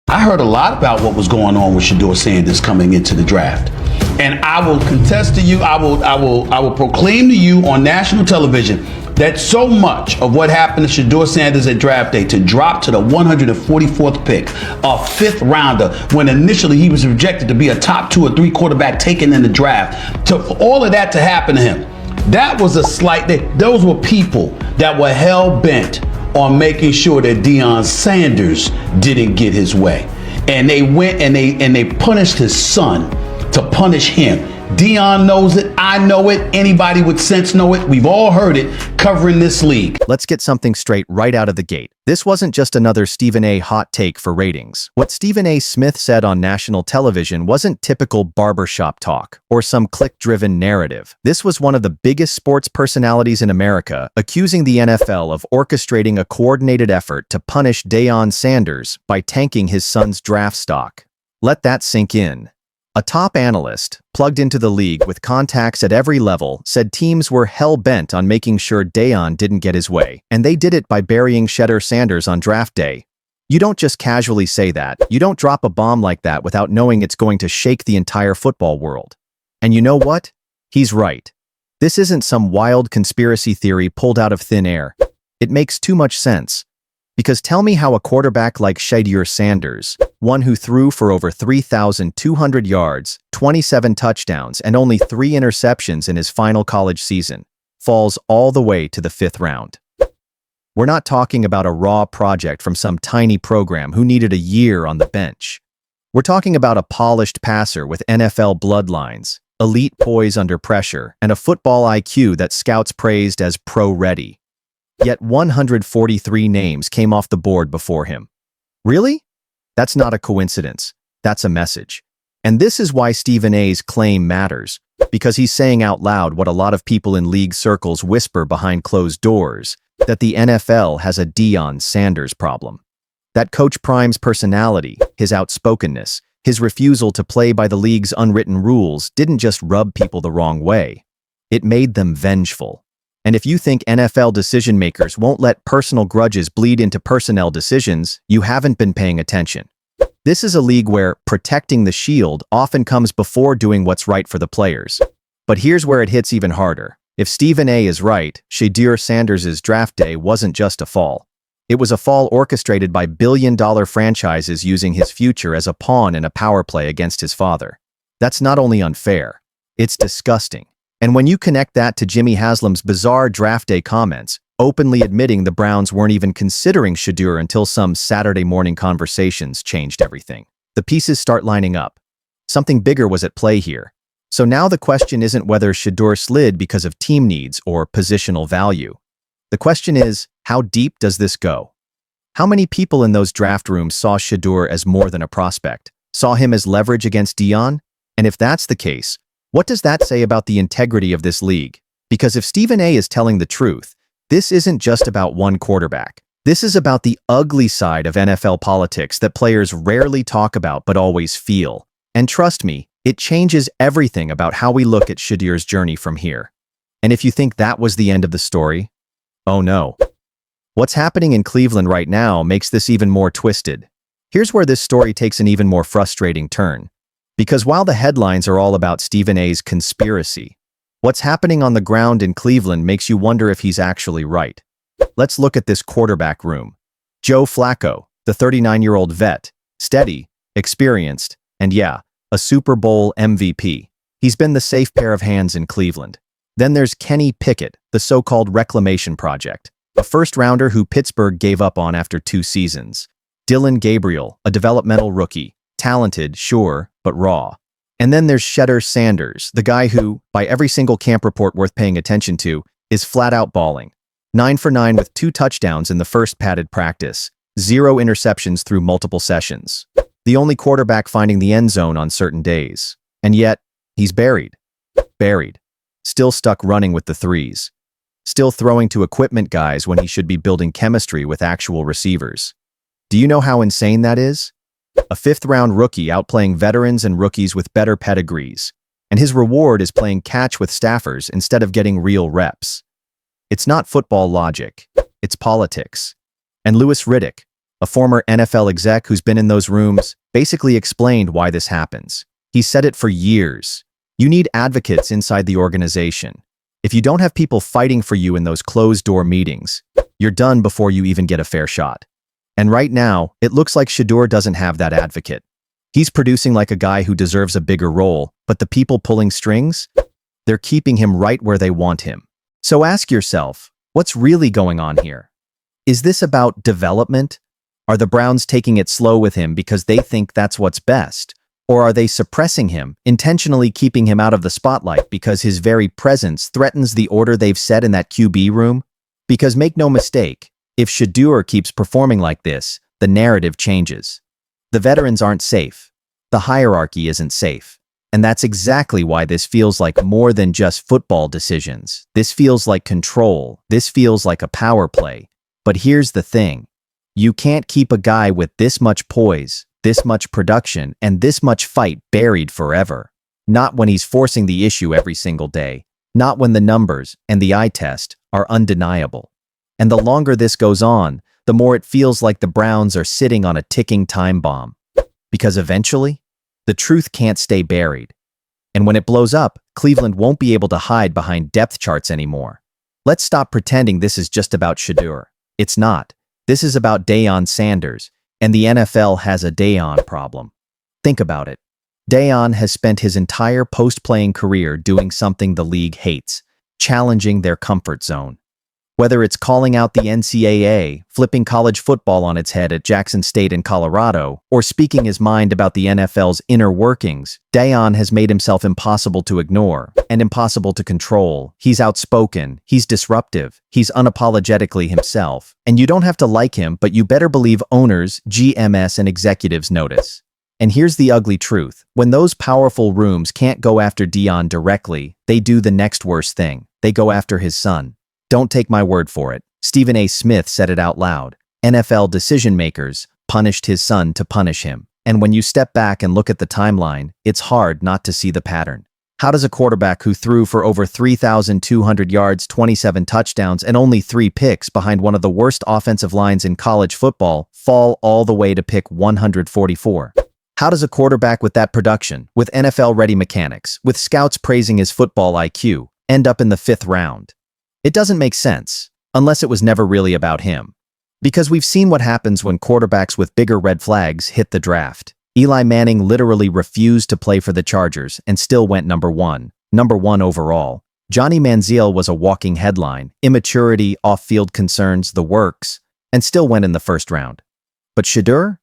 I heard a lot about what was going on with Shedeur Sanders coming into the draft. And I will contest to you, I will proclaim to you on national television that so much of what happened to Shedeur Sanders at draft day to drop to the 144th pick, a fifth rounder, when initially he was projected to be a top 2 or 3 quarterback taken in the draft, for all of that to happen to him, that was a slight, those were people that were hell bent on making sure that Deion Sanders didn't get his way. And they went and they punished his son to punish him. Deion knows it. I know it. Anybody with sense know it. We've all heard it covering this league. Let's get something straight right out of the gate. This wasn't just another Stephen A. hot take for ratings. What Stephen A. Smith said on national television wasn't typical barbershop talk or some click-driven narrative. This was one of the biggest sports personalities in America accusing the NFL of orchestrating a coordinated effort to punish Deion Sanders by tanking his son's draft stock. Let that sink in. A top analyst, plugged into the league with contacts at every level, said teams were hell-bent on making sure Deion didn't get his way, and they did it by burying Shedeur Sanders on draft day. You don't just casually say that. You don't drop a bomb like that without knowing it's going to shake the entire football world. And you know what? He's right. This isn't some wild conspiracy theory pulled out of thin air. It makes too much sense. Because tell me how a quarterback like Shedeur Sanders, one who threw for over 3,200 yards, 27 touchdowns, and only 3 interceptions in his final college season, falls all the way to the 5th round. We're not talking about a raw project from some tiny program who needed a year on the bench. We're talking about a polished passer with NFL bloodlines, elite poise under pressure, and a football IQ that scouts praised as pro-ready. Yet 143 names came off the board before him. Really? That's not a coincidence. That's a message. And this is why Stephen A.'s claim matters, because he's saying out loud what a lot of people in league circles whisper behind closed doors, that the NFL has a Deion Sanders problem. That Coach Prime's personality, his outspokenness, his refusal to play by the league's unwritten rules didn't just rub people the wrong way. It made them vengeful. And if you think NFL decision-makers won't let personal grudges bleed into personnel decisions, you haven't been paying attention. This is a league where protecting the shield often comes before doing what's right for the players. But here's where it hits even harder. If Stephen A. is right, Shedeur Sanders' draft day wasn't just a fall. It was a fall orchestrated by billion-dollar franchises using his future as a pawn in a power play against his father. That's not only unfair, it's disgusting. And when you connect that to Jimmy Haslam's bizarre draft day comments, openly admitting the Browns weren't even considering Shedeur until some Saturday morning conversations changed everything, the pieces start lining up. Something bigger was at play here. So now the question isn't whether Shedeur slid because of team needs or positional value. The question is, how deep does this go? How many people in those draft rooms saw Shedeur as more than a prospect, saw him as leverage against Deion? And if that's the case, what does that say about the integrity of this league? Because if Stephen A. is telling the truth, this isn't just about one quarterback. This is about the ugly side of NFL politics that players rarely talk about but always feel. And trust me, it changes everything about how we look at Shedeur's journey from here. And if you think that was the end of the story, oh no. What's happening in Cleveland right now makes this even more twisted. Here's where this story takes an even more frustrating turn. Because while the headlines are all about Stephen A.'s conspiracy, what's happening on the ground in Cleveland makes you wonder if he's actually right. Let's look at this quarterback room. Joe Flacco, the 39-year-old vet, steady, experienced, and yeah, a Super Bowl MVP. He's been the safe pair of hands in Cleveland. Then there's Kenny Pickett, the so-called reclamation project, a first-rounder who Pittsburgh gave up on after 2 seasons. Dillon Gabriel, a developmental rookie, talented, sure, but raw. And then there's Shedeur Sanders, the guy who, by every single camp report worth paying attention to, is flat-out balling. 9 for 9 with 2 touchdowns in the first padded practice, 0 interceptions through multiple sessions. The only quarterback finding the end zone on certain days. And yet, he's buried. Buried. Still stuck running with the threes. Still throwing to equipment guys when he should be building chemistry with actual receivers. Do you know how insane that is? A 5th-round rookie outplaying veterans and rookies with better pedigrees, and his reward is playing catch with staffers instead of getting real reps. It's not football logic, it's politics. And Louis Riddick, A former NFL exec who's been in those rooms basically explained why this happens. He said it for years. You need advocates inside the organization. If you don't have people fighting for you in those closed-door meetings, you're done before you even get a fair shot. And right now, it looks like Shedeur doesn't have that advocate. He's producing like a guy who deserves a bigger role, but the people pulling strings, they're keeping him right where they want him. So ask yourself, what's really going on here? Is this about development? Are the Browns taking it slow with him because they think that's what's best? Or are they suppressing him, intentionally keeping him out of the spotlight because his very presence threatens the order they've set in that QB room? Because make no mistake, if Shedeur keeps performing like this, the narrative changes. The veterans aren't safe. The hierarchy isn't safe. And that's exactly why this feels like more than just football decisions. This feels like control. This feels like a power play. But here's the thing. You can't keep a guy with this much poise, this much production, and this much fight buried forever. Not when he's forcing the issue every single day. Not when the numbers and the eye test are undeniable. And the longer this goes on, the more it feels like the Browns are sitting on a ticking time bomb. Because eventually, the truth can't stay buried. And when it blows up, Cleveland won't be able to hide behind depth charts anymore. Let's stop pretending this is just about Shedeur. It's not. This is about Deion Sanders, and the NFL has a Deion problem. Think about it. Deion has spent his entire post-playing career doing something the league hates, challenging their comfort zone. Whether it's calling out the NCAA, flipping college football on its head at Jackson State in Colorado, or speaking his mind about the NFL's inner workings, Deion has made himself impossible to ignore and impossible to control. He's outspoken, he's disruptive, he's unapologetically himself. And you don't have to like him, but you better believe owners, GMs, and executives notice. And here's the ugly truth. When those powerful rooms can't go after Deion directly, they do the next worst thing. They go after his son. Don't take my word for it. Stephen A. Smith said it out loud. NFL decision-makers punished his son to punish him. And when you step back and look at the timeline, it's hard not to see the pattern. How does a quarterback who threw for over 3,200 yards, 27 touchdowns, and only 3 picks behind one of the worst offensive lines in college football fall all the way to pick 144? How does a quarterback with that production, with NFL-ready mechanics, with scouts praising his football IQ, end up in the 5th round? It doesn't make sense, unless it was never really about him. Because we've seen what happens when quarterbacks with bigger red flags hit the draft. Eli Manning literally refused to play for the Chargers and still went number one overall. Johnny Manziel was a walking headline, immaturity, off-field concerns, the works, and still went in the 1st round. But Shedeur?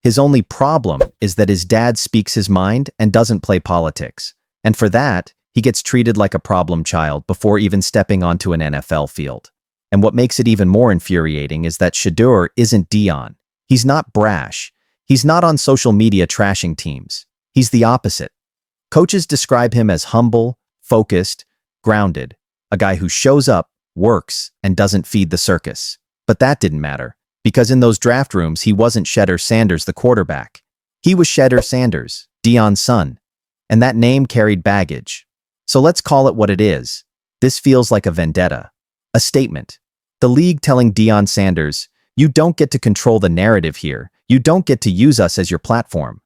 His only problem is that his dad speaks his mind and doesn't play politics. And for that, he gets treated like a problem child before even stepping onto an NFL field. And what makes it even more infuriating is that Shedeur isn't Deion. He's not brash. He's not on social media trashing teams. He's the opposite. Coaches describe him as humble, focused, grounded, a guy who shows up, works, and doesn't feed the circus. But that didn't matter, because in those draft rooms he wasn't Shedeur Sanders the quarterback. He was Shedeur Sanders, Deion's son. And that name carried baggage. So let's call it what it is. This feels like a vendetta. A statement. The league telling Deion Sanders, you don't get to control the narrative here. You don't get to use us as your platform.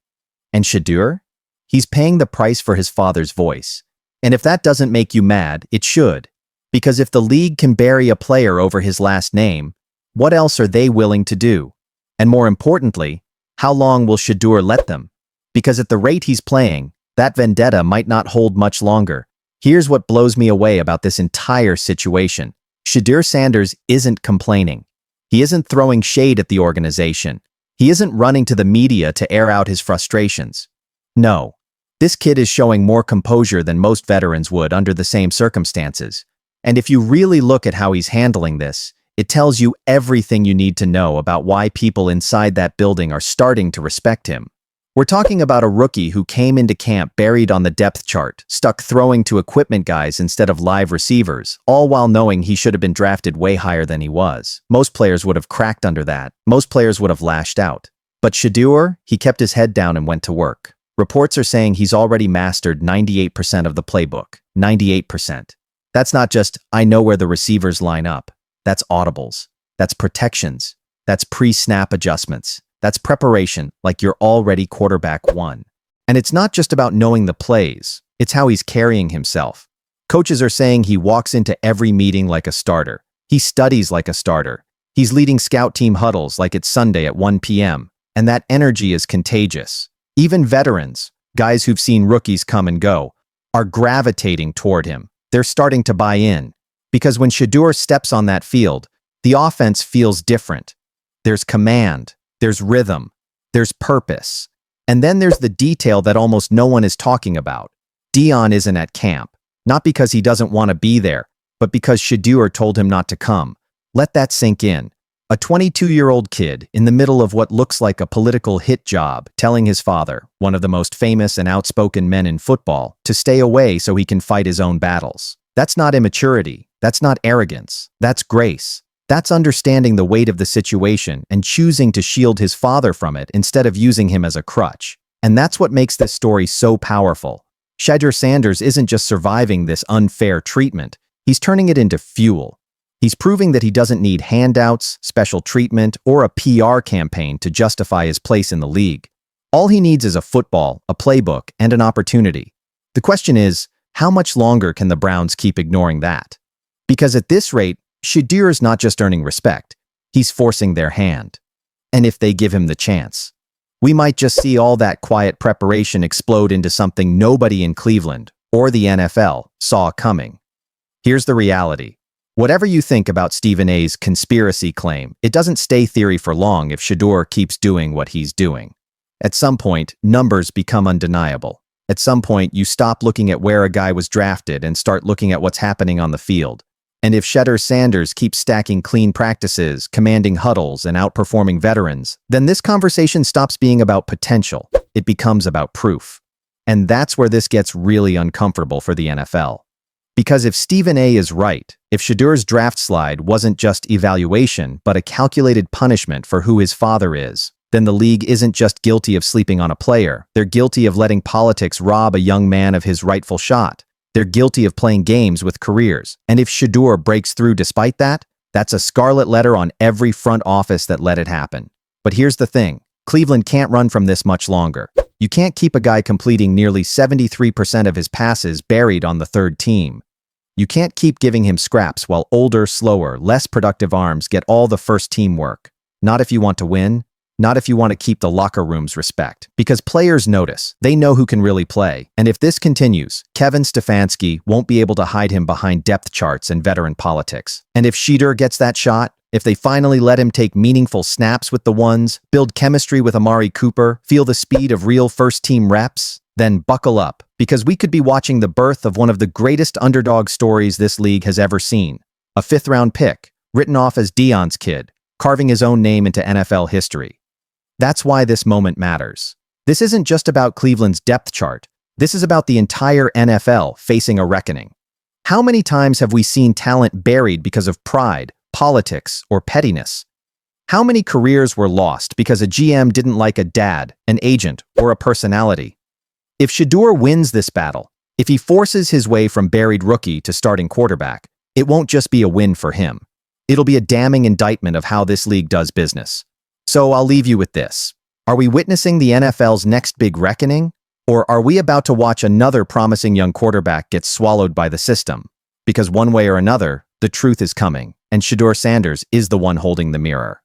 And Shedeur? He's paying the price for his father's voice. And if that doesn't make you mad, it should. Because if the league can bury a player over his last name, what else are they willing to do? And more importantly, how long will Shedeur let them? Because at the rate he's playing, that vendetta might not hold much longer. Here's what blows me away about this entire situation. Shedeur Sanders isn't complaining. He isn't throwing shade at the organization. He isn't running to the media to air out his frustrations. No. This kid is showing more composure than most veterans would under the same circumstances. And if you really look at how he's handling this, it tells you everything you need to know about why people inside that building are starting to respect him. We're talking about a rookie who came into camp buried on the depth chart, stuck throwing to equipment guys instead of live receivers, all while knowing he should have been drafted way higher than he was. Most players would have cracked under that. Most players would have lashed out. But Shedeur, he kept his head down and went to work. Reports are saying he's already mastered 98% of the playbook. 98%. That's not just, I know where the receivers line up. That's audibles. That's protections. That's pre-snap adjustments. That's preparation, like you're already quarterback one. And it's not just about knowing the plays, it's how he's carrying himself. Coaches are saying he walks into every meeting like a starter. He studies like a starter. He's leading scout team huddles like it's Sunday at 1 p.m. And that energy is contagious. Even veterans, guys who've seen rookies come and go, are gravitating toward him. They're starting to buy in. Because when Shedeur steps on that field, the offense feels different. There's command, there's rhythm, there's purpose. And then there's the detail that almost no one is talking about. Deion isn't at camp, not because he doesn't want to be there, but because Shedeur told him not to come. Let that sink in. A 22-year-old kid in the middle of what looks like a political hit job telling his father, one of the most famous and outspoken men in football, to stay away so he can fight his own battles. That's not immaturity. That's not arrogance. That's grace. That's understanding the weight of the situation and choosing to shield his father from it instead of using him as a crutch. And that's what makes this story so powerful. Shedeur Sanders isn't just surviving this unfair treatment. He's turning it into fuel. He's proving that he doesn't need handouts, special treatment, or a PR campaign to justify his place in the league. All he needs is a football, a playbook, and an opportunity. The question is, how much longer can the Browns keep ignoring that? Because at this rate, Shedeur is not just earning respect, he's forcing their hand. And if they give him the chance, we might just see all that quiet preparation explode into something nobody in Cleveland, or the NFL, saw coming. Here's the reality. Whatever you think about Stephen A's conspiracy claim, it doesn't stay theory for long if Shedeur keeps doing what he's doing. At some point, numbers become undeniable. At some point, you stop looking at where a guy was drafted and start looking at what's happening on the field. And if Shedeur Sanders keeps stacking clean practices, commanding huddles, and outperforming veterans, then this conversation stops being about potential. It becomes about proof. And that's where this gets really uncomfortable for the NFL. Because if Stephen A is right, if Shedeur's draft slide wasn't just evaluation, but a calculated punishment for who his father is, then the league isn't just guilty of sleeping on a player. They're guilty of letting politics rob a young man of his rightful shot. They're guilty of playing games with careers. And if Shedeur breaks through despite that, that's a scarlet letter on every front office that let it happen. But here's the thing. Cleveland can't run from this much longer. You can't keep a guy completing nearly 73% of his passes buried on the third team. You can't keep giving him scraps while older, slower, less productive arms get all the first team work. Not if you want to win. Not if you want to keep the locker room's respect. Because players notice. They know who can really play. And if this continues, Kevin Stefanski won't be able to hide him behind depth charts and veteran politics. And if Shedeur gets that shot, if they finally let him take meaningful snaps with the ones, build chemistry with Amari Cooper, feel the speed of real first-team reps, then buckle up, because we could be watching the birth of one of the greatest underdog stories this league has ever seen. A fifth-round pick, written off as Deion's kid, carving his own name into NFL history. That's why this moment matters. This isn't just about Cleveland's depth chart. This is about the entire NFL facing a reckoning. How many times have we seen talent buried because of pride, politics, or pettiness? How many careers were lost because a GM didn't like a dad, an agent, or a personality? If Shedeur wins this battle, if he forces his way from buried rookie to starting quarterback, it won't just be a win for him. It'll be a damning indictment of how this league does business. So I'll leave you with this. Are we witnessing the NFL's next big reckoning? Or are we about to watch another promising young quarterback get swallowed by the system? Because one way or another, the truth is coming, and Shedeur Sanders is the one holding the mirror.